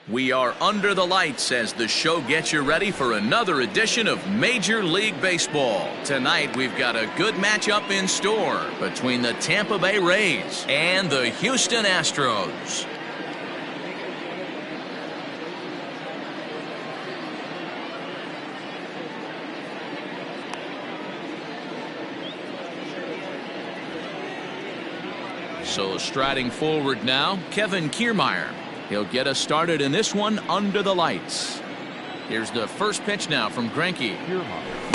We are under the lights as the show gets you ready for another edition of Major League Baseball. Tonight we've got a good matchup in store between the Tampa Bay Rays and the Houston Astros. So striding forward now, Kevin Kiermaier. He'll get us started in this one under the lights. Here's the first pitch now from Greinke.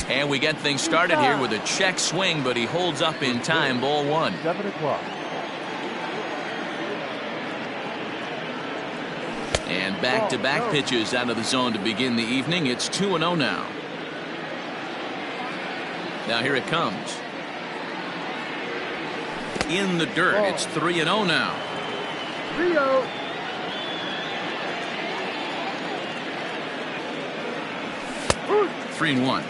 And we get things started here with a check swing, but he holds up in time. Ball one. 7 o'clock. And back-to-back pitches out of the zone to begin the evening. It's 2-0 now. Now here it comes. In the dirt. It's 3-0 now. 3-0. Three and one.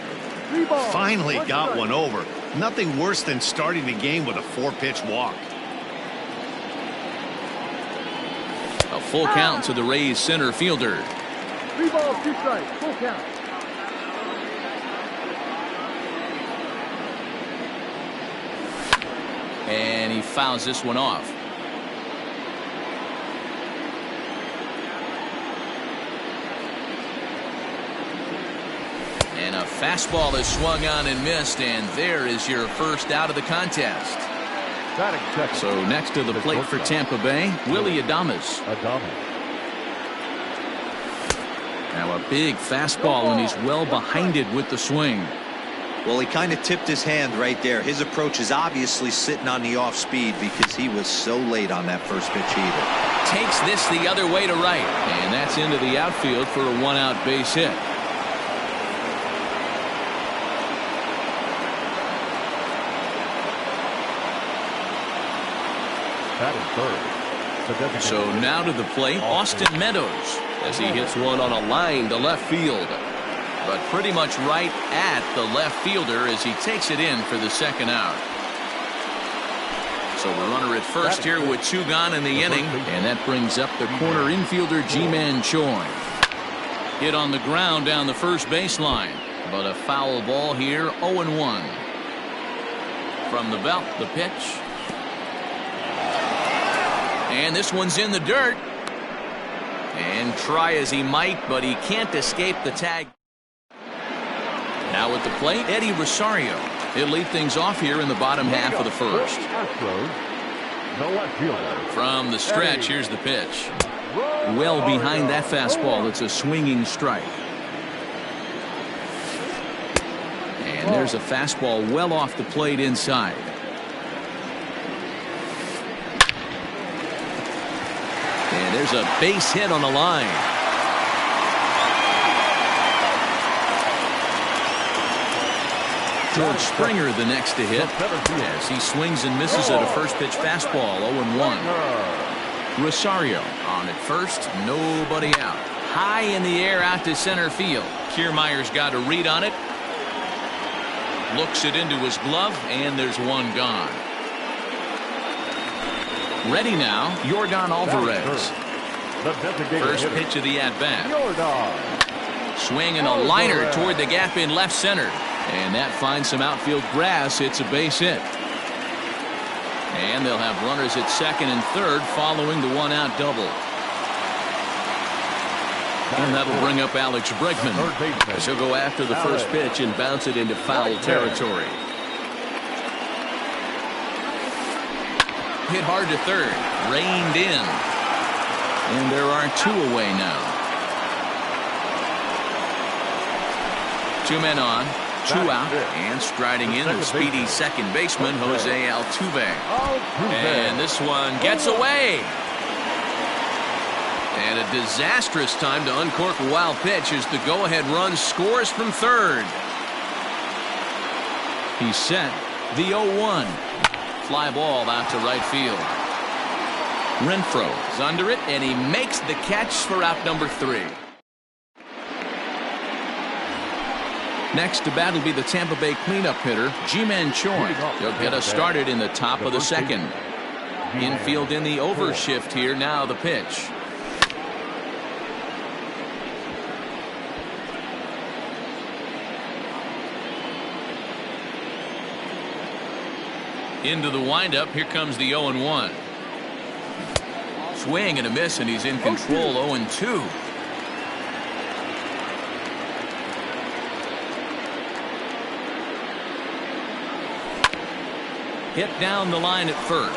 Finally got one over. Nothing worse than starting the game with a 4-pitch walk. A full count to the Rays center fielder. 3 balls, 2 strikes, full count. And he fouls this one off. And a fastball is swung on and missed, and there is your first out of the contest. So next to the plate for Tampa Bay, Willie Adames. Now a big fastball, and he's well behind it with the swing. Well, he kind of tipped his hand right there. His approach is obviously sitting on the off speed because he was so late on that first pitch either. Takes this the other way to right, and that's into the outfield for a 1-out base hit. So now to the plate, Austin Meadows, as he hits one on a line to left field. But pretty much right at the left fielder as he takes it in for the second out. So the runner at first here with 2 gone in the inning, and that brings up the corner infielder Ji-Man Choi. Hit on the ground down the first baseline, but a foul ball here. 0-1 from the belt. The pitch, and this one's in the dirt, and try as he might, but he can't escape the tag. Now at the plate, Eddie Rosario. He'll lead things off here in the bottom half of the first. From the stretch, here's the pitch. Well behind that fastball. It's a swinging strike. And there's a fastball well off the plate inside. And there's a base hit on the line. George Springer the next to hit as he swings and misses at a first pitch fastball. 0-1. Rosario on at first, nobody out. High in the air out to center field. Kiermaier's got a read on it. Looks it into his glove, and there's one gone. Ready now, Yordan Alvarez. First pitch of the at-bat. Swinging a liner toward the gap in left center. And that finds some outfield grass. It's a base hit. And they'll have runners at second and third following the 1-out double. And that'll bring up Alex Bregman as he'll go after the first pitch and bounce it into foul territory. Hit hard to third. Reined in. And there are 2 away now. 2 men on. 2 out, and striding in the speedy second baseman Jose Altuve. And this one gets away. And a disastrous time to uncork a wild pitch as the go-ahead run scores from third. He's set. The 0-1. Fly ball out to right field. Renfroe is under it, and he makes the catch for out number 3. Next to bat will be the Tampa Bay cleanup hitter, Ji-Man Choi. He'll get us started in the top of the second. Infield in the overshift here. Now the pitch. Into the windup. Here comes the 0-1. Swing and a miss, and he's in control. 0-2. Hit down the line at first,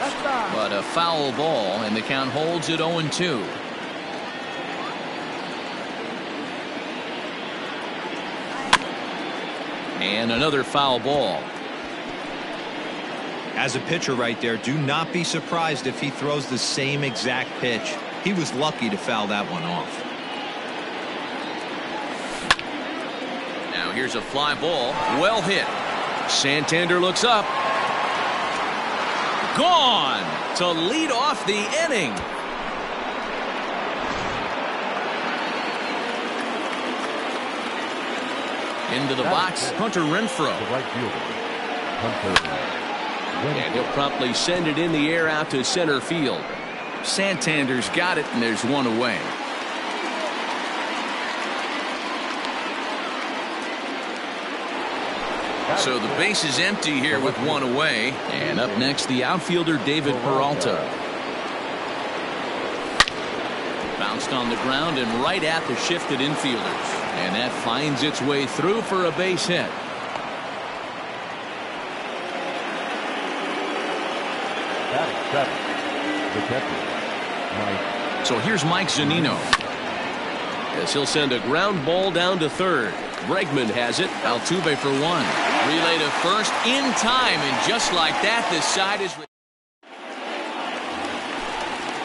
but a foul ball, and the count holds at 0-2. And another foul ball. As a pitcher right there, do not be surprised if he throws the same exact pitch. He was lucky to foul that one off. Now here's a fly ball. Well hit. Santander looks up. Gone to lead off the inning. Into the box, Hunter Renfroe. And he'll promptly send it in the air out to center field. Santander's got it, and there's one away. So the base is empty here with one away. And up next, the outfielder David Peralta. Bounced on the ground and right at the shifted infielders. And that finds its way through for a base hit. So here's Mike Zunino, as he'll send a ground ball down to third. Bregman has it. Altuve for one. Relay to first in time, and just like that, this side is.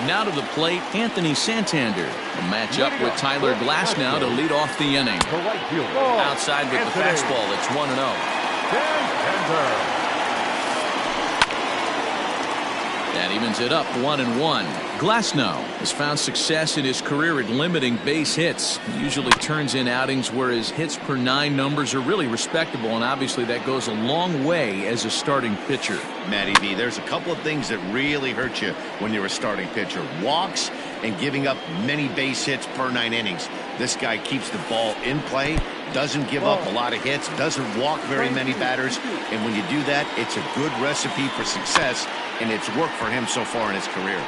Now to the plate, Anthony Santander. A matchup with Tyler Glasnow to lead off the inning. Outside with the fastball, it's 1-0. That evens it up 1-1. Glasnow has found success in his career at limiting base hits. He usually turns in outings where his hits per 9 numbers are really respectable, and obviously that goes a long way as a starting pitcher. Matty V, there's a couple of things that really hurt you when you're a starting pitcher. Walks and giving up many base hits per 9 innings. This guy keeps the ball in play, doesn't give up a lot of hits, doesn't walk very many batters, and when you do that, it's a good recipe for success, and it's worked for him so far in his career.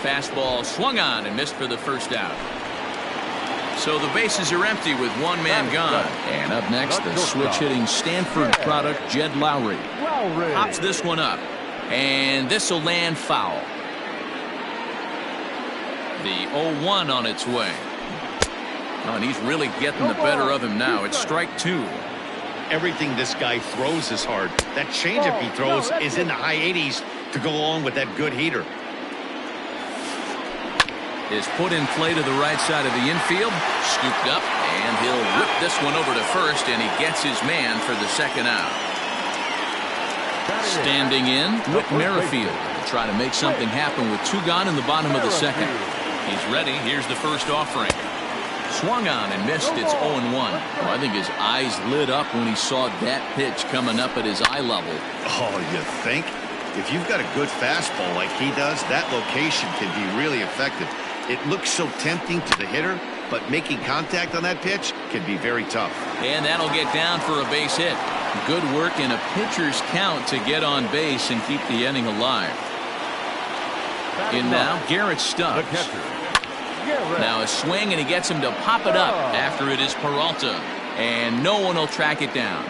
Fastball swung on and missed for the first out. So the bases are empty with one man gone. And up next, the switch-hitting Stanford product, Jed Lowry. Pops this one up, and this will land foul. The 0-1 on its way. Oh, and he's really getting the better of him now. It's strike 2. Everything this guy throws is hard. That changeup he throws is in the high 80s to go along with that good heater. Is put in play to the right side of the infield. Scooped up, and he'll whip this one over to first, and he gets his man for the second out. Standing in, Whit Merrifield will try to make something happen with 2 gone in the bottom of the second. He's ready. Here's the first offering. Swung on and missed. It's 0-1. Well, I think his eyes lit up when he saw that pitch coming up at his eye level. Oh, you think? If you've got a good fastball like he does, that location can be really effective. It looks so tempting to the hitter, but making contact on that pitch can be very tough. And that'll get down for a base hit. Good work in a pitcher's count to get on base and keep the inning alive. In now, Garrett Stubbs. Now a swing, and he gets him to pop it up after it is Peralta. And no one will track it down.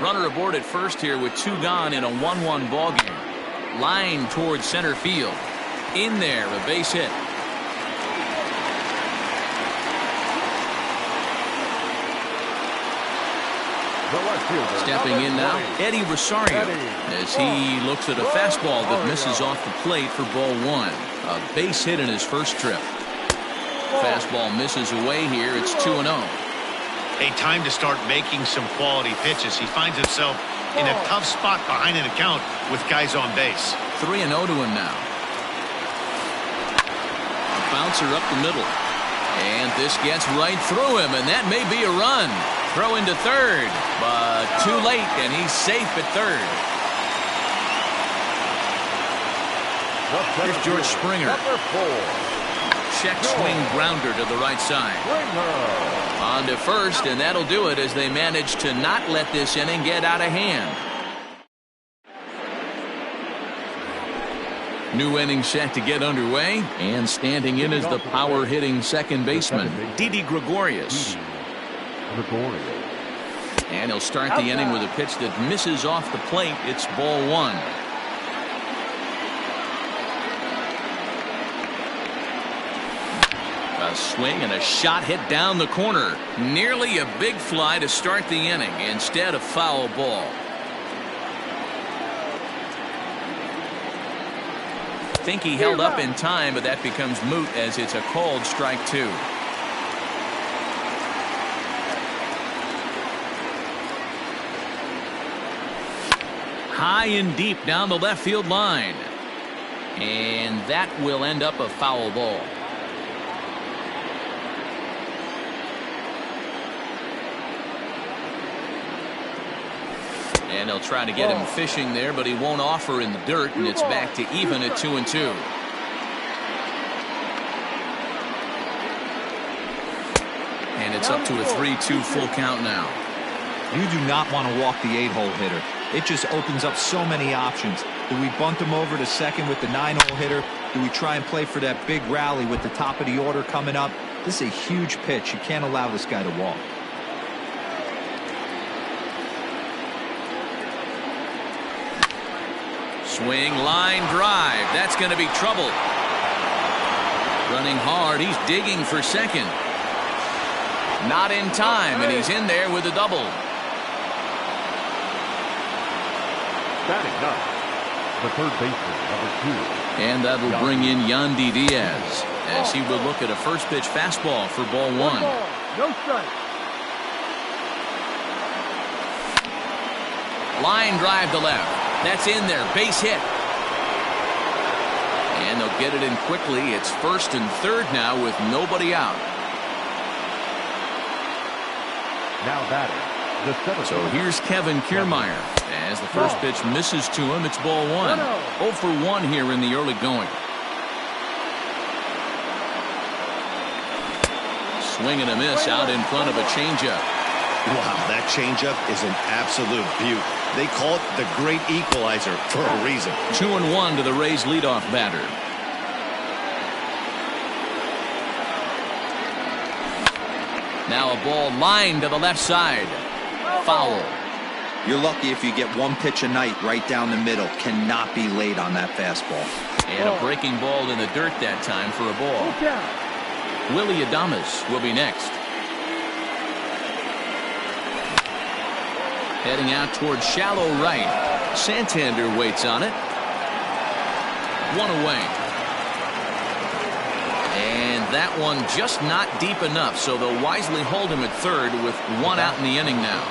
Runner aboard at first here with 2 gone in a 1-1 ball game. Line towards center field. In there, a base hit. Stepping in now, Eddie Rosario, as he looks at a fastball that misses off the plate for ball 1. A base hit in his first trip. Fastball misses away here. It's 2-0. A time to start making some quality pitches. He finds himself in a tough spot behind an account with guys on base. 3-0 to him now. A bouncer up the middle. And this gets right through him, and that may be a run. Throw into third, but too late, and he's safe at third. Here's George Springer. check swing grounder to the right side. On to first, and that'll do it as they manage to not let this inning get out of hand. New inning set to get underway, and standing in is the power-hitting second baseman, Didi Gregorius. And he'll start the inning with a pitch that misses off the plate. It's ball one. A swing and a shot hit down the corner. Nearly a big fly to start the inning. Instead, a foul ball. I think he held up in time, but that becomes moot as it's a called strike two. High and deep down the left field line. And that will end up a foul ball. And they'll try to get him fishing there, but he won't offer in the dirt, and it's back to even at 2-2. And it's up to a 3-2 full count now. You do not want to walk the 8-hole hitter. It just opens up so many options. Do we bunt him over to second with the 9-hole hitter? Do we try and play for that big rally with the top of the order coming up? This is a huge pitch. You can't allow this guy to walk. Swing, line, drive. That's going to be trouble. Running hard. He's digging for second. Not in time, and he's in there with a double. Batting up, the third baseman, number 2. And that'll bring in Yandy Diaz as he will look at a first pitch fastball for ball one. No strike. Line drive to left. That's in there. Base hit. And they'll get it in quickly. It's first and third now with nobody out. Now batting, the seventh. So here's Kevin Kiermaier. As the first pitch misses to him, it's ball one. 0 for 1 here in the early going. Swing and a miss out in front of a changeup. Wow, that changeup is an absolute beaut. They call it the great equalizer for a reason. 2-1 to the Rays leadoff batter. Now a ball lined to the left side. Foul. You're lucky if you get one pitch a night right down the middle. Cannot be late on that fastball. And a breaking ball in the dirt that time for a ball. Willie Adames will be next. Heading out towards shallow right. Santander waits on it. One away. And that one just not deep enough, so they'll wisely hold him at third with one out in the inning now.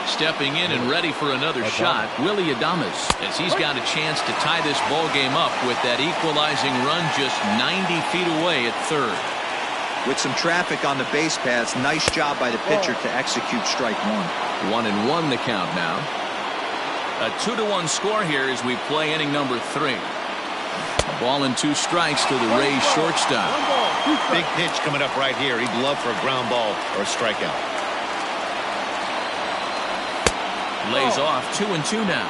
Stepping in and ready for another shot, Willie Adames, as he's got a chance to tie this ball game up with that equalizing run just 90 feet away at third. With some traffic on the base paths, nice job by the pitcher to execute strike one. 1-1 the count now. A 2-1 score here as we play inning number 3. A ball and 2 strikes to the Rays shortstop. Big pitch coming up right here. He'd love for a ground ball or a strikeout. Lays off 2-2 now.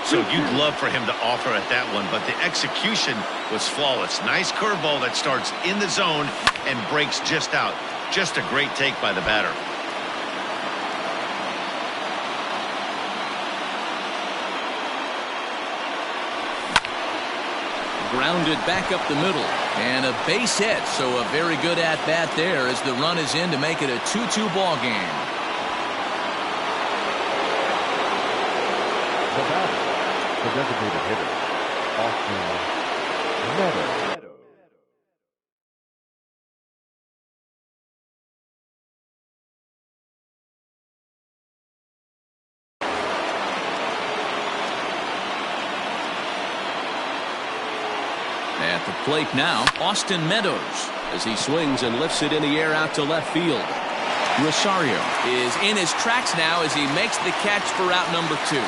So you'd love for him to offer at that one, but the execution was flawless. Nice curveball that starts in the zone and breaks just out. Just a great take by the batter. Grounded back up the middle. And a base hit, so a very good at-bat there as the run is in to make it a 2-2 ball game. The batter, the designated hitter, Austin Meadows. At the plate now, Austin Meadows, as he swings and lifts it in the air out to left field. Rosario is in his tracks now as he makes the catch for out number 2.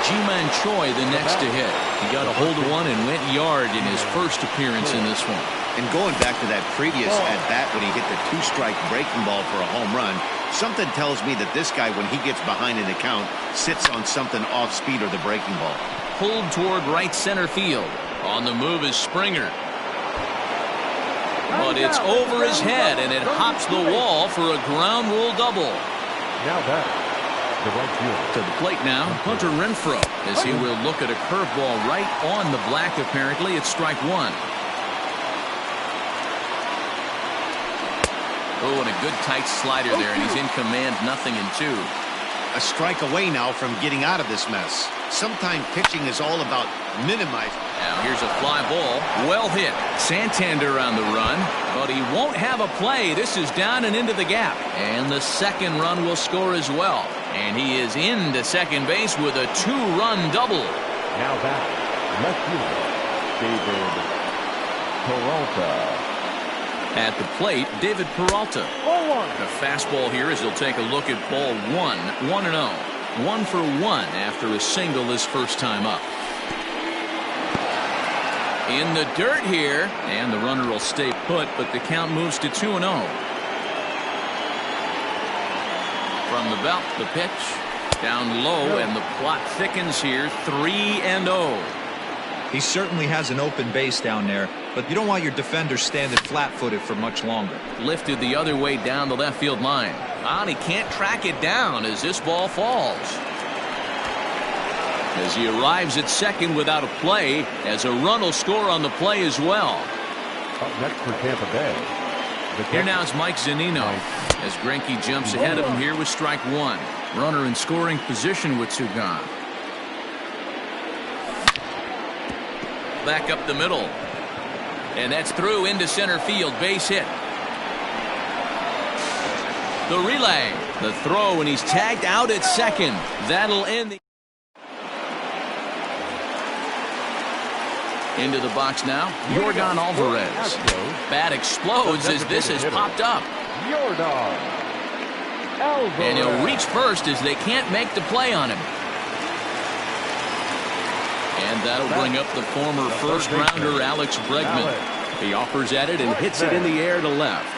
Ji-Man Choi the next to hit. He got a hold of one and went yard in his first appearance in this one. And going back to that previous at-bat when he hit the two-strike breaking ball for a home run, something tells me that this guy, when he gets behind in the count, sits on something off-speed or the breaking ball. Pulled toward right center field. On the move is Springer. But it's over his head, and it hops the wall for a ground rule double. Now that the right fielder. To the plate now, Hunter Renfroe, as he will look at a curveball right on the black. Apparently, it's strike one. Oh, and a good tight slider there, and he's in command, 0-2. A strike away now from getting out of this mess. Sometimes pitching is all about minimizing. Now here's a fly ball. Well hit. Santander on the run, but he won't have a play. This is down and into the gap. And the second run will score as well. And he is into second base with a two-run double. Now that left fielder, David Peralta. At the plate, David Peralta. A fastball here as he'll take a look at ball one. 1-0. 1 for 1 after a single his first time up. In the dirt here, and the runner will stay put, but the count moves to 2-0. From the belt, the pitch. Down low, and the plot thickens here. 3-0. He certainly has an open base down there, but you don't want your defender standing flat-footed for much longer. Lifted the other way down the left field line. And he can't track it down as this ball falls. As he arrives at second without a play, as a run will score on the play as well. Up next for Tampa Bay. Here now is Mike Zunino, as Greinke jumps ahead of him here with strike one. Runner in scoring position with two gone. Back up the middle. And that's through into center field. Base hit. The relay. The throw, and he's tagged out at second. That'll end the... Into the box now, Yordan Alvarez. Bat explodes as this has popped up. And he'll reach first as they can't make the play on him. And that'll bring up the former first-rounder Alex Bregman. He offers at it and hits it in the air to left.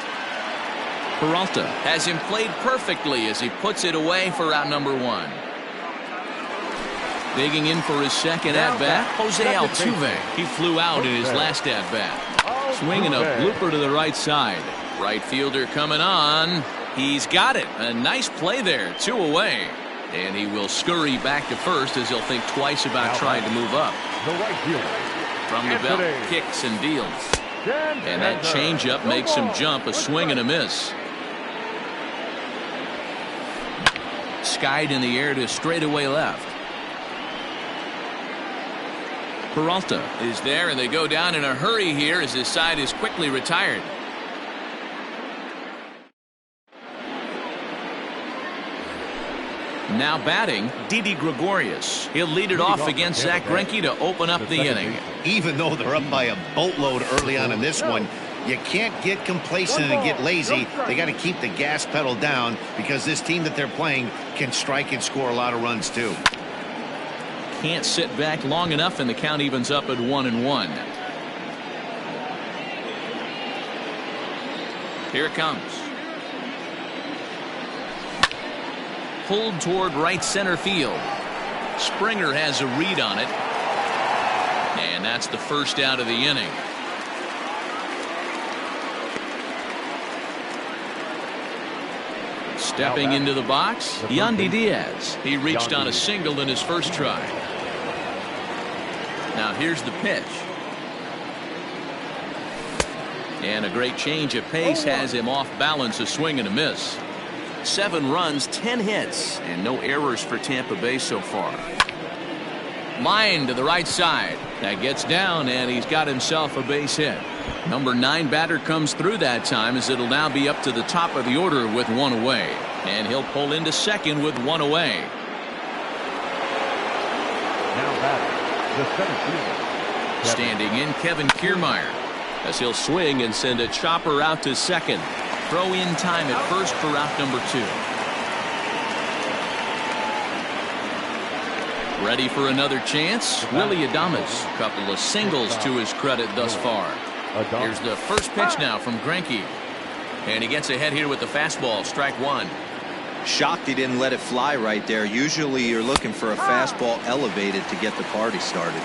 Peralta has him played perfectly as he puts it away for out number one. Digging in for his second at-bat, Jose Altuve. He flew out in his last at-bat. Swinging a blooper to the right side. Right fielder coming on. He's got it. A nice play there. 2 away. And he will scurry back to first as he'll think twice about trying to move up. From the belt, kicks and deals. And that changeup makes him jump. A swing and a miss. Skied in the air to straightaway left. Peralta is there, and they go down in a hurry here as his side is quickly retired. Now batting, Didi Gregorius. He'll lead it off against Zach Greinke to open up the inning. Even though they're up by a boatload early on in this one, you can't get complacent and get lazy. They got to keep the gas pedal down because this team that they're playing can strike and score a lot of runs too. Can't sit back long enough, and the count evens up at 1-1. Here it comes. Pulled toward right center field. Springer has a read on it. And that's the first out of the inning. Stepping into the box, Yandy Diaz. He reached on a single in his first try. Now here's the pitch. And a great change of pace has him off balance, a swing and a miss. 7 runs, 10 hits, and no errors for Tampa Bay so far. Line to the right side. That gets down, and he's got himself a base hit. Number 9 batter comes through that time as it'll now be up to the top of the order with 1 away. And he'll pull into second with 1 away. Now batting, the center fielder. Standing in, Kevin Kiermaier, as he'll swing and send a chopper out to second. Throw in time at first for out number 2. Ready for another chance? Willie Adames. A couple of singles to his credit thus far. Here's the first pitch now from Greinke. And he gets ahead here with the fastball. Strike one. Shocked he didn't let it fly right there. Usually you're looking for a fastball elevated to get the party started.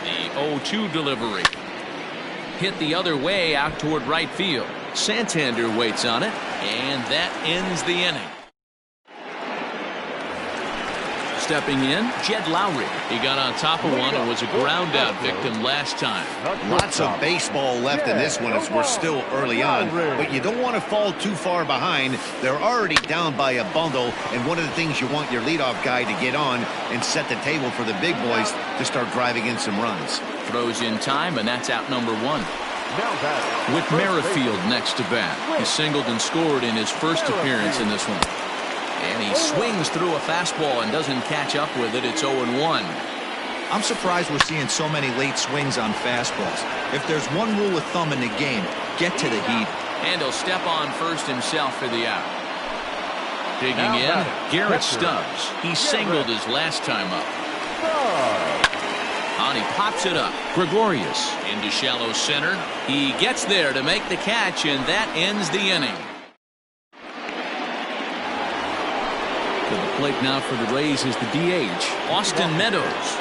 The 0-2 delivery. Hit the other way out toward right field. Santander waits on it, and that ends the inning. Stepping in, Jed Lowry. He got on top of one and was a ground out victim last time. Lots of baseball left in this one as we're still early on, but you don't want to fall too far behind. They're already down by a bundle, and one of the things you want your leadoff guy to get on and set the table for the big boys to start driving in some runs. Throws in time, and that's out number one. With Merrifield next to bat. He singled and scored in his first appearance in this one. And he swings through a fastball and doesn't catch up with it. It's 0-1. I'm surprised we're seeing so many late swings on fastballs. If there's one rule of thumb in the game, get to the heat. And he'll step on first himself for the out. Digging in, Garrett Stubbs. He singled his last time up. And he pops it up. Gregorius into shallow center. He gets there to make the catch, and that ends the inning. To the plate now for the Rays is the DH, Austin Meadows.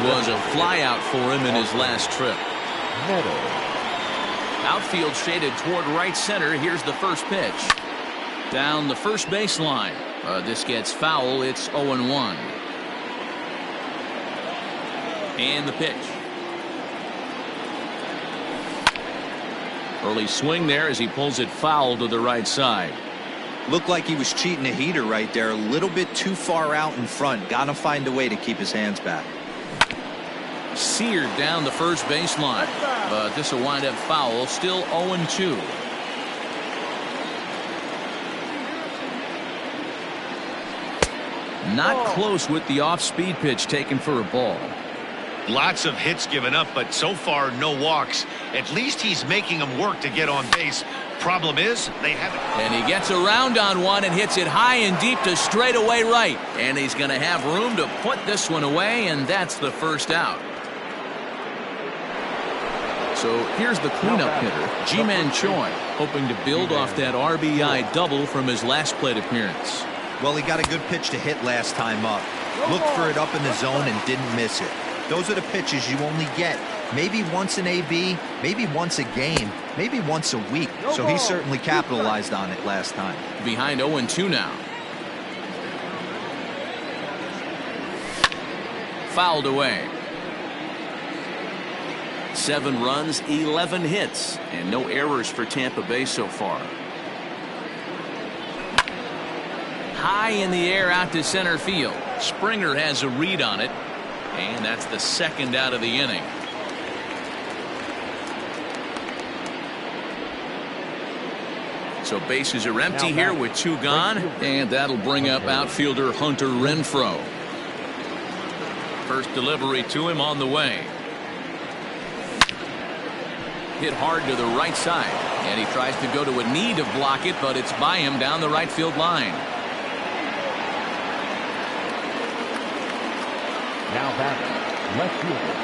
Was a flyout for him in his last trip. Outfield shaded toward right center. Here's the first pitch. Down the first baseline. This gets foul. It's 0-1. And the pitch. Early swing there as he pulls it foul to the right side. Looked like he was cheating a heater right there. A little bit too far out in front. Got to find a way to keep his hands back. Seared down the first baseline, but this will wind up foul. Still 0-2. Not close with the off-speed pitch taken for a ball. Lots of hits given up, but so far no walks. At least he's making them work to get on base. Problem is, they haven't. And he gets around on one and hits it high and deep to straightaway right. And he's going to have room to put this one away, and that's the first out. So here's the cleanup hitter, Ji-Man Choi, hoping to build off that RBI double from his last plate appearance. Well, he got a good pitch to hit last time up. Looked for it up in the zone and didn't miss it. Those are the pitches you only get maybe once in AB, maybe once a game, maybe once a week. So he certainly capitalized on it last time. Behind 0-2 now. Fouled away. 7 runs, 11 hits, and no errors for Tampa Bay so far. High in the air out to center field. Springer has a read on it, and that's the second out of the inning. So bases are empty here with 2 gone, and that'll bring up outfielder Hunter Renfroe. First delivery to him on the way. Hit hard to the right side, and he tries to go to a knee to block it, but it's by him down the right field line. Now back, left fielder,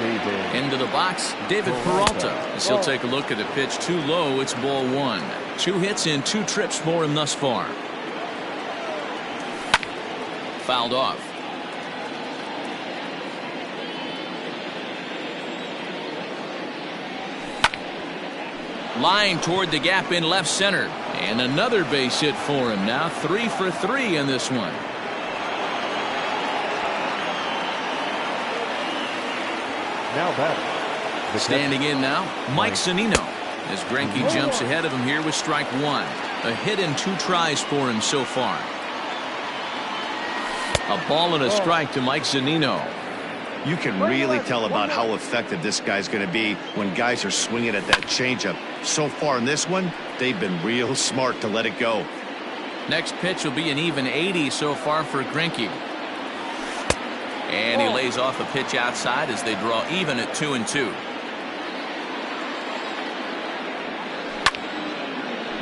Into the box, David Peralta, as he'll take a look at a pitch too low. It's ball one. 2 hits in 2 trips for him thus far. Fouled off. Line toward the gap in left center. And another base hit for him. Now 3 for 3 in this one. Now batting. Standing in now, Mike Zunino, as Greinke jumps ahead of him here with strike 1. A hit in 2 tries for him so far. A ball and a strike to Mike Zunino. You can really tell about how effective this guy's going to be when guys are swinging at that changeup. So far in this one, they've been real smart to let it go. Next pitch will be an even 80 so far for Greinke. And he lays off a pitch outside as they draw even at 2-2.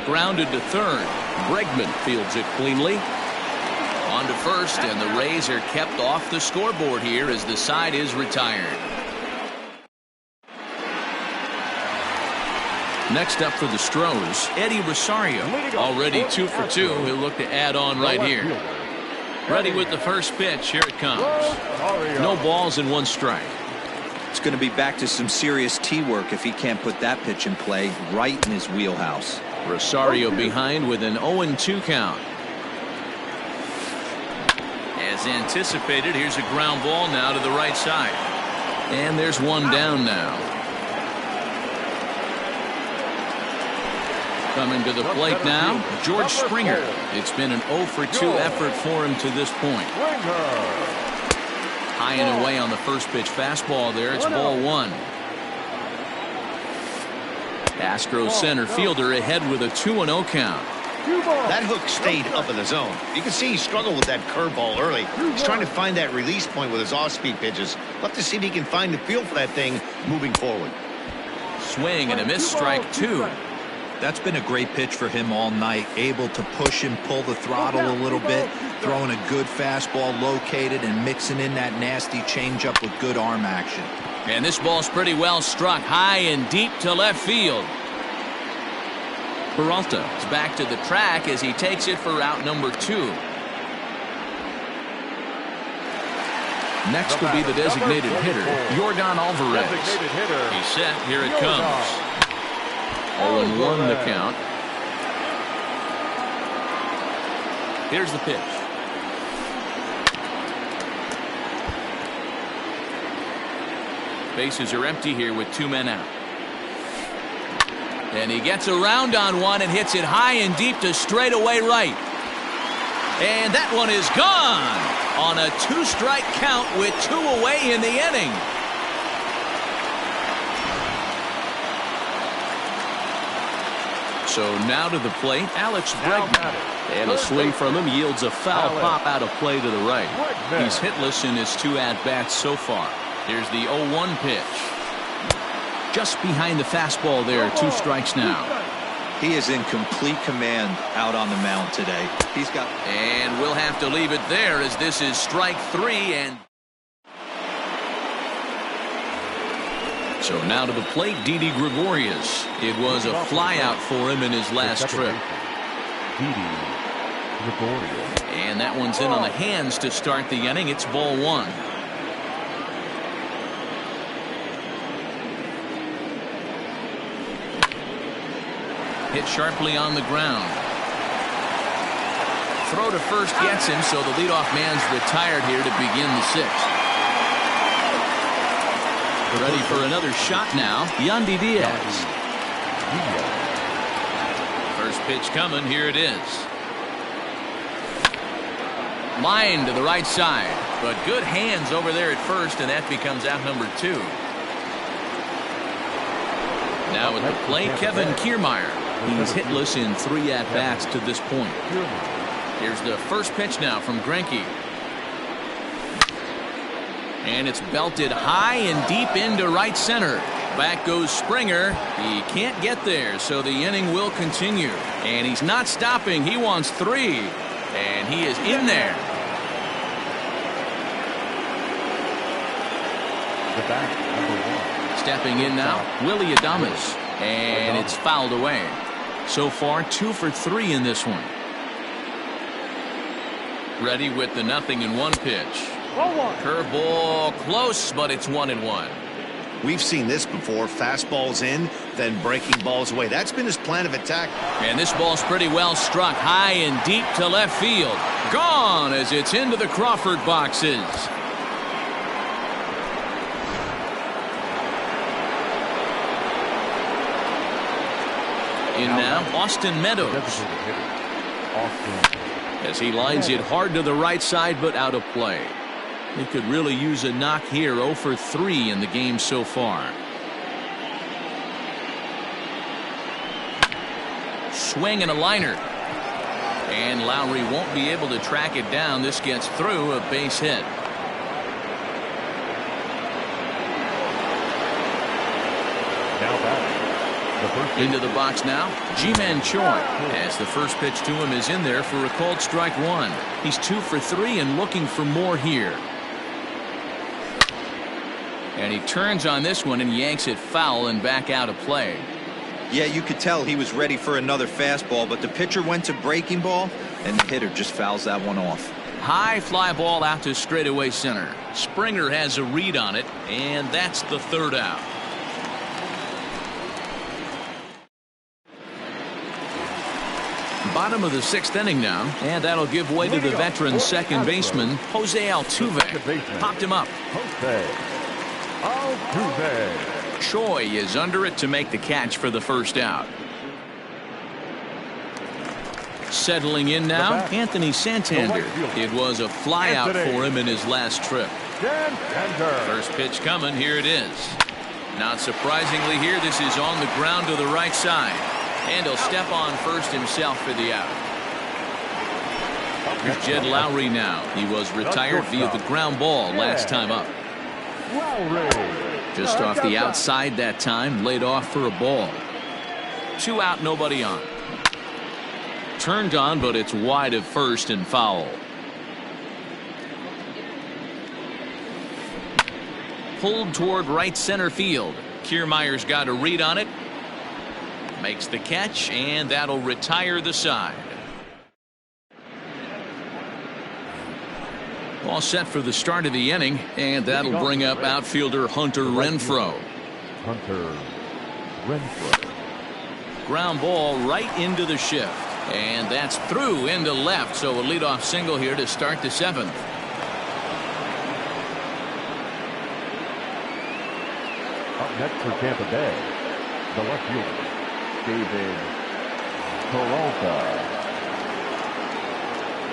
Grounded to third. Bregman fields it cleanly. On to first, and the Rays are kept off the scoreboard here as the side is retired. Next up for the Stros, Eddie Rosario. Already 2 for 2. He'll look to add on right here. Ready with the first pitch. Here it comes. No balls and 1 strike. It's going to be back to some serious tee work if he can't put that pitch in play right in his wheelhouse. Rosario behind with an 0-2 count. As anticipated, here's a ground ball now to the right side. And there's 1 down now. Coming to the plate now, George Springer. It's been an 0 for 2 effort for him to this point. High and away on the first pitch fastball there. It's ball 1. Astros center fielder ahead with a 2-0 count. That hook stayed up in the zone. You can see he struggled with that curveball early. He's trying to find that release point with his off-speed pitches. Love to see if he can find the feel for that thing moving forward. Swing and a miss, strike 2. That's been a great pitch for him all night. Able to push and pull the throttle a little bit. Throwing a good fastball located and mixing in that nasty changeup with good arm action. And this ball's pretty well struck high and deep to left field. Peralta is back to the track as he takes it for out number 2. Next will be the designated hitter, Yordan Alvarez. He's set. Here it comes. 0-1 the count. Here's the pitch. Bases are empty here with 2 men out. And he gets around on one and hits it high and deep to straightaway right. And that one is gone on a 2-strike count with 2 away in the inning. So now to the plate, Alex Bregman. And a swing from him yields a foul pop out of play to the right. He's hitless in his 2 at-bats so far. Here's the 0-1 pitch. Just behind the fastball there, 2 strikes now. He is in complete command out on the mound today. He's got... And we'll have to leave it there as this is strike 3. And so now to the plate, Didi Gregorius. It was a flyout for him in his last trip. Didi Gregorius. And that one's in on the hands to start the inning. It's ball 1. Hit sharply on the ground. Throw to first gets him, so the leadoff man's retired here to begin the 6th. Ready for another shot now, Yandy Diaz. First pitch coming, here it is. Line to the right side, but good hands over there at first, and that becomes out number 2. Now at the plate, Kevin Kiermaier. He's hitless in 3 at-bats to this point. Here's the first pitch now from Greinke. And it's belted high and deep into right center. Back goes Springer. He can't get there, so the inning will continue. And he's not stopping. He wants 3. And he is in there. The bat, number 1. Stepping in now, Willie Adames. And it's fouled away. So far, 2 for 3 in this one. Ready with the 0-1 pitch. Curveball close, but it's 1-1. We've seen this before. Fastballs in, then breaking balls away. That's been his plan of attack. And this ball's pretty well struck high and deep to left field. Gone as it's into the Crawford boxes. In now, Austin Meadows. As he lines it hard to the right side, but out of play. They could really use a knock here. 0 for 3 in the game so far. Swing and a liner. And Lowry won't be able to track it down. This gets through, a base hit. Now batting. Into the box now, Ji-Man Choi, as the first pitch to him is in there for a called strike 1. He's 2 for 3 and looking for more here. And he turns on this one and yanks it foul and back out of play. Yeah, you could tell he was ready for another fastball, but the pitcher went to breaking ball, and the hitter just fouls that one off. High fly ball out to straightaway center. Springer has a read on it, and that's the 3rd out. Bottom of the 6th inning now, and that'll give way to the veteran second baseman, Jose Altuve. Popped him up. Jose Altuve. Choi is under it to make the catch for the 1st out. Settling in now, Anthony Santander. It was a fly out for him in his last trip. First pitch coming, here it is. Not surprisingly here, this is on the ground to the right side. And he'll step on first himself for the out. Here's Jed Lowry now. He was retired via the ground ball last time up. Just off the outside that time, laid off for a ball. 2 out, nobody on. Turned on, but it's wide of first and foul. Pulled toward right center field. Kiermaier's got a read on it. Makes the catch, and that'll retire the side. All set for the start of the inning, and that'll bring up outfielder Hunter Renfroe. Ground ball right into the shift, and that's through into left, so a leadoff single here to start the 7th. Up next for Tampa Bay, the left fielder, David Peralta.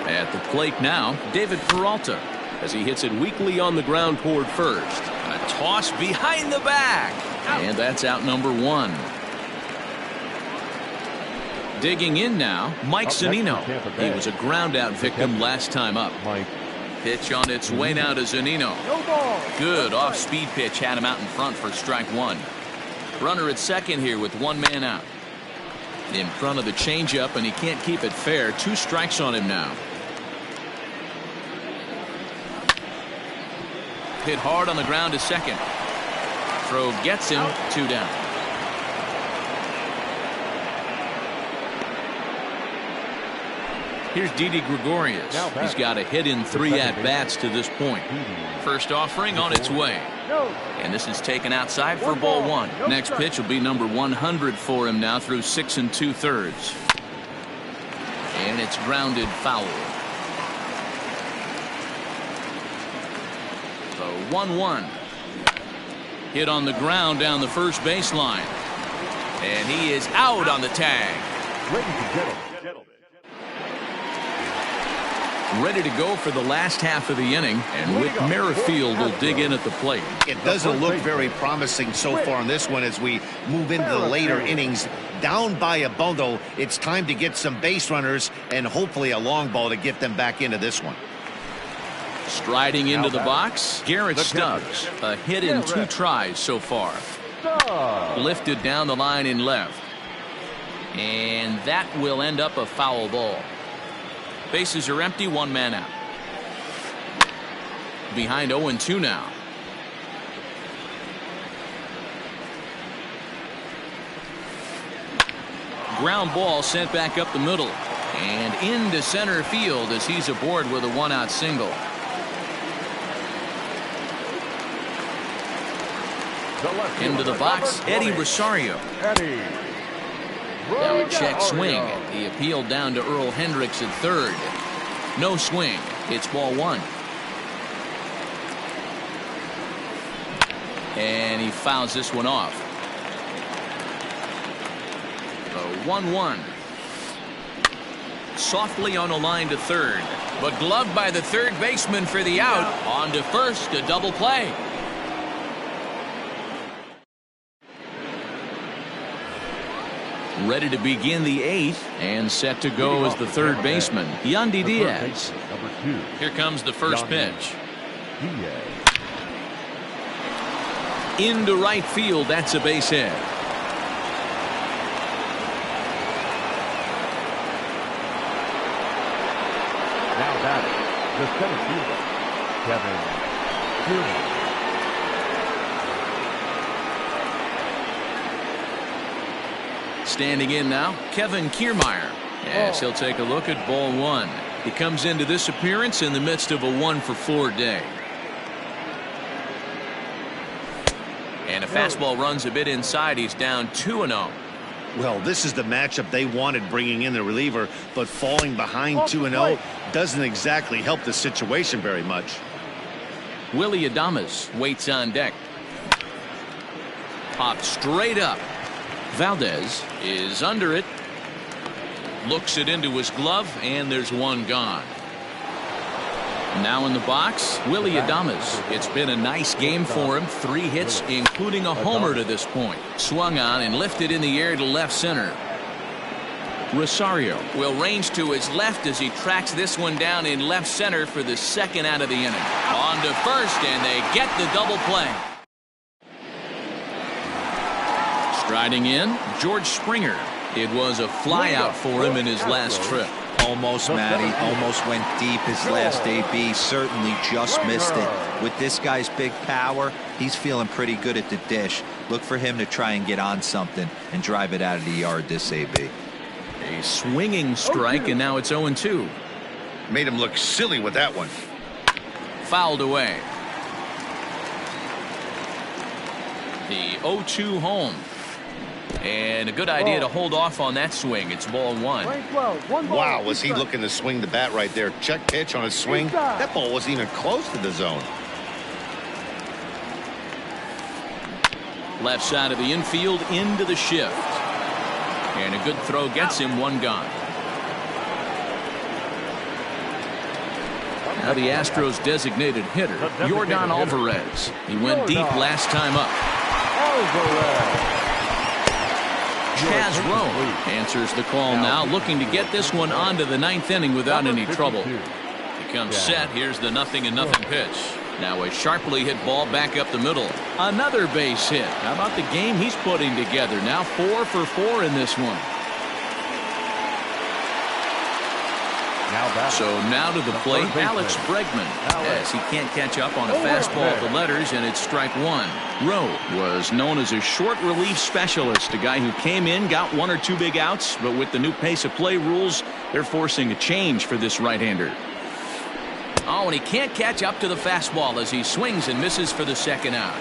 At the plate now, David Peralta, as he hits it weakly on the ground toward first. A toss behind the back, and that's out number 1. Digging in now, Mike Zunino. He was a ground out victim last time up. Pitch on its way now to Zunino. Good off-speed pitch had him out in front for strike 1. Runner at second here with 1 man out. In front of the changeup, and he can't keep it fair. 2 strikes on him now. Hit hard on the ground to second. Throw gets him, 2 down. Here's Didi Gregorius. He's got a hit in 3 at-bats to this point. First offering on its way. And this is taken outside for ball 1. Next pitch will be number 100 for him now through 6 2/3. And it's grounded foul. So 1-1. Hit on the ground down the first baseline. And he is out on the tag. Ready to go for the last half of the inning, and Whit Merrifield will dig in at the plate. It doesn't look very promising so far in this one as we move into the later innings. Down by a bundle, it's time to get some base runners and hopefully a long ball to get them back into this one. Striding into the box, Garrett Stubbs. A hit in 2 tries so far. Lifted down the line in left. And that will end up a foul ball. Bases are empty, 1 man out. Behind 0-2 now. Ground ball sent back up the middle. And into center field as he's aboard with a one-out single. Into the box, Eddie Rosario. Now a check swing. He appealed down to Earl Hendricks at third. No swing. It's ball one. And he fouls this one off. The 1-1. Softly on a line to third. But gloved by the third baseman for the out. On to first, a double play. Ready to begin the eighth and set to go as the third baseman, Yandy Diaz. Here comes the first pitch. Into right field, that's a base hit. Now batting, the center fielder, Kevin Kiermaier. Standing in now, Kevin Kiermaier. Yes, he'll take a look at ball one. He comes into this appearance in the midst of a 1-for-4 day. And a fastball runs a bit inside. He's down 2-0. Well, this is the matchup they wanted, bringing in the reliever, but falling behind 2-0 doesn't exactly help the situation very much. Willie Adames waits on deck. Popped straight up. Valdez is under it. Looks it into his glove, and there's one gone. Now in the box, Willie Adames. It's been a nice game for him. 3 hits, including a homer to this point. Swung on and lifted in the air to left center. Rosario will range to his left as he tracks this one down in left center for the second out of the inning. On to first, and they get the double play. Striding in, George Springer. It was a flyout for him in his last trip. Almost, Matty. Almost went deep his last AB. Certainly just missed it. With this guy's big power, he's feeling pretty good at the dish. Look for him to try and get on something and drive it out of the yard this AB. A swinging strike, and now it's 0-2. Made him look silly with that one. Fouled away. The 0-2 home. And a good idea to hold off on that swing. It's ball one. Wow, was he looking to swing the bat right there? Check pitch on his swing. That ball wasn't even close to the zone. Left side of the infield into the shift. And a good throw gets him one gone. Now the Astros designated hitter, Yordan Alvarez. He went deep last time up. Chaz Rowe answers the call now, looking to get this one onto the 9th inning without any trouble. He comes set. Here's the 0-0 pitch. Now a sharply hit ball back up the middle. Another base hit. How about the game he's putting together? Now 4 for 4 in this one. So now to the plate, Alex Bregman, as he can't catch up on a fastball at the letters, and it's strike one. Rowe was known as a short relief specialist, a guy who came in, got 1 or 2 big outs, but with the new pace of play rules, they're forcing a change for this right-hander. Oh, and he can't catch up to the fastball as he swings and misses for the second out.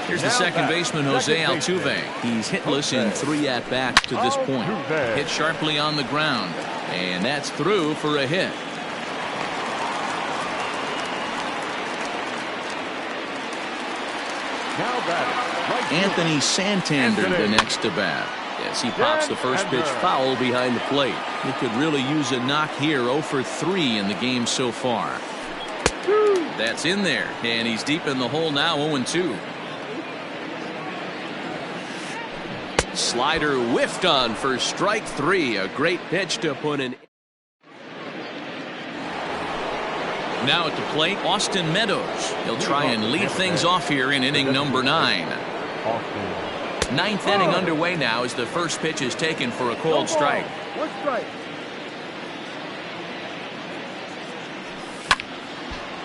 Here's the second baseman, Jose Altuve. He's hitless in 3 at-bats to this point. Hit sharply on the ground, and that's through for a hit. Anthony Santander the next to bat. Yes, he pops the first pitch foul behind the plate. He could really use a knock here. 0 for 3 in the game so far. That's in there, and he's deep in the hole now. 0-2. Slider whiffed on for strike 3. A great pitch to put in. Now at the plate, Austin Meadows. He'll try and lead things off here in inning number 9. 9th inning underway now as the first pitch is taken for a cold strike.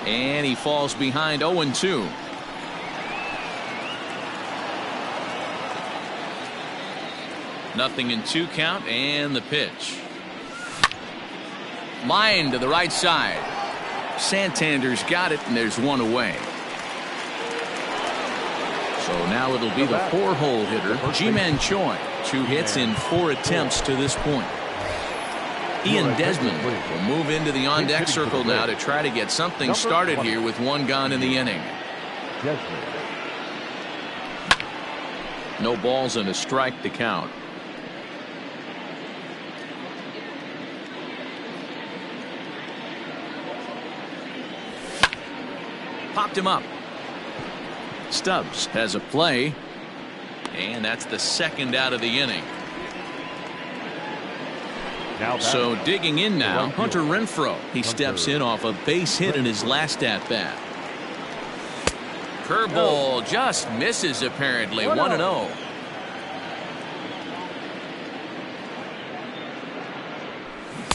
And he falls behind. 0-2. 0-2 count, and the pitch. Line to the right side. Santander's got it, and there's one away. So now it'll be the 4-hole hitter, Ji-Man Choi. 2 hits in 4 attempts to this point. Ian Desmond will move into the on-deck circle now to try to get something started here with 1 gone in the inning. No balls and a strike to count. Popped him up. Stubbs has a play, and that's the 2nd out of the inning. So digging in now, Hunter Renfroe. He steps in off a base hit in his last at-bat. Curveball just misses apparently. 1-0.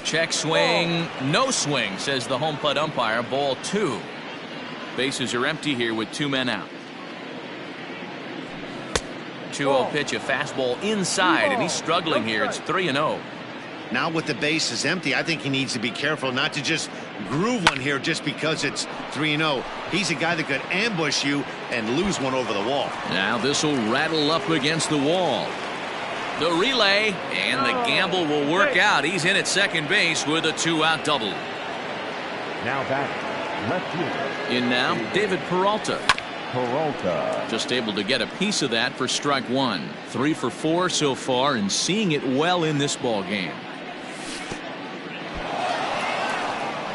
Check swing, no swing, says the home plate umpire. Ball 2. Bases are empty here with 2 men out. 2-0 pitch, a fastball inside, and he's struggling here. It's 3-0. Now with the bases empty, I think he needs to be careful not to just groove one here just because it's 3-0. He's a guy that could ambush you and lose one over the wall. Now this will rattle up against the wall. The relay, and the gamble will work out. He's in at second base with a 2-out double. Now back, left fielder. In now, David Peralta. Peralta. Just able to get a piece of that for strike 1. 3 for 4 so far, and seeing it well in this ball game.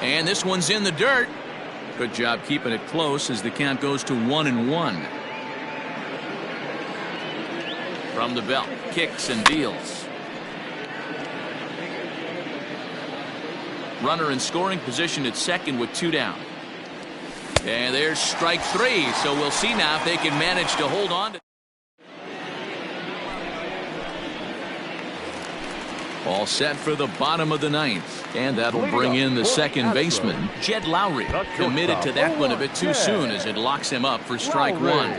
And this one's in the dirt. Good job keeping it close as the count goes to 1-1. From the belt, kicks and deals. Runner in scoring position at second with 2 down. And there's strike 3, so we'll see now if they can manage to hold on to. All set for the bottom of the 9th, and that'll bring in the second baseman, Jed Lowry. Committed to that one a bit too soon as it locks him up for strike 1.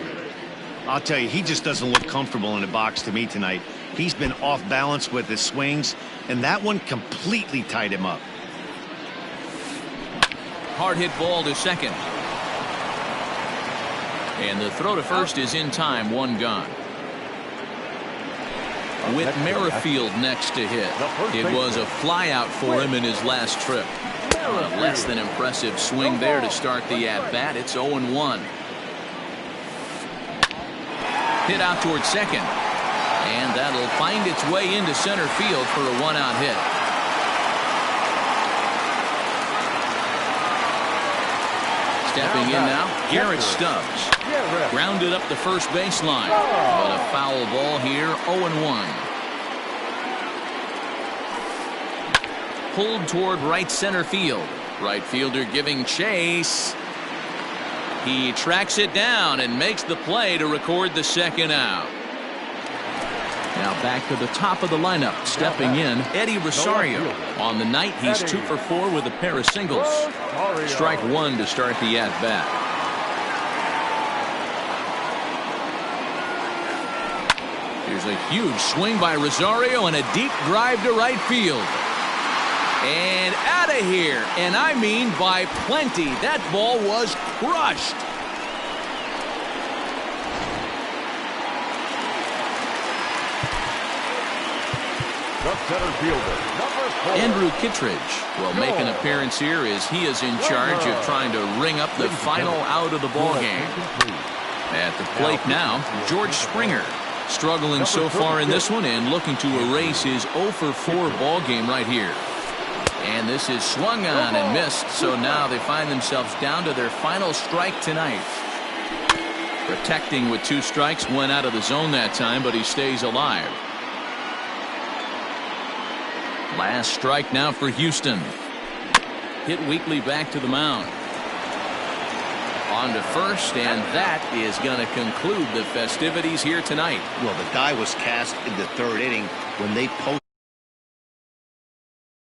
I'll tell you, he just doesn't look comfortable in the box to me tonight. He's been off balance with his swings, and that one completely tied him up. Hard hit ball to second. And the throw to first is in time, 1 gone. With Merrifield next to hit. It was a flyout for him in his last trip. A less than impressive swing there to start the at-bat. It's 0-1. Hit out towards second. And that'll find its way into center field for a 1-out hit. Stepping in now, Garrett Stubbs. Grounded up the first baseline. But a foul ball here, 0-1. Pulled toward right center field. Right fielder giving chase. He tracks it down and makes the play to record the 2nd out. Now back to the top of the lineup. Stepping in, Eddie Rosario. On the night, he's 2 for 4 with a pair of singles. Strike 1 to start the at-bat. Here's a huge swing by Rosario and a deep drive to right field. And out of here. And I mean by plenty. That ball was crushed. The center fielder, number 4. Andrew Kittredge will make an appearance here as he is in charge of trying to ring up the final out of the ball game. At the plate now, George Springer. Struggling so far in this one and looking to erase his 0 for 4 ball game right here. And this is swung on and missed, so now they find themselves down to their final strike tonight. Protecting with 2 strikes, went out of the zone that time, but he stays alive. Last strike now for Houston. Hit weakly back to the mound. On to first, and that is going to conclude the festivities here tonight. Well, the die was cast in the 3rd inning when they posted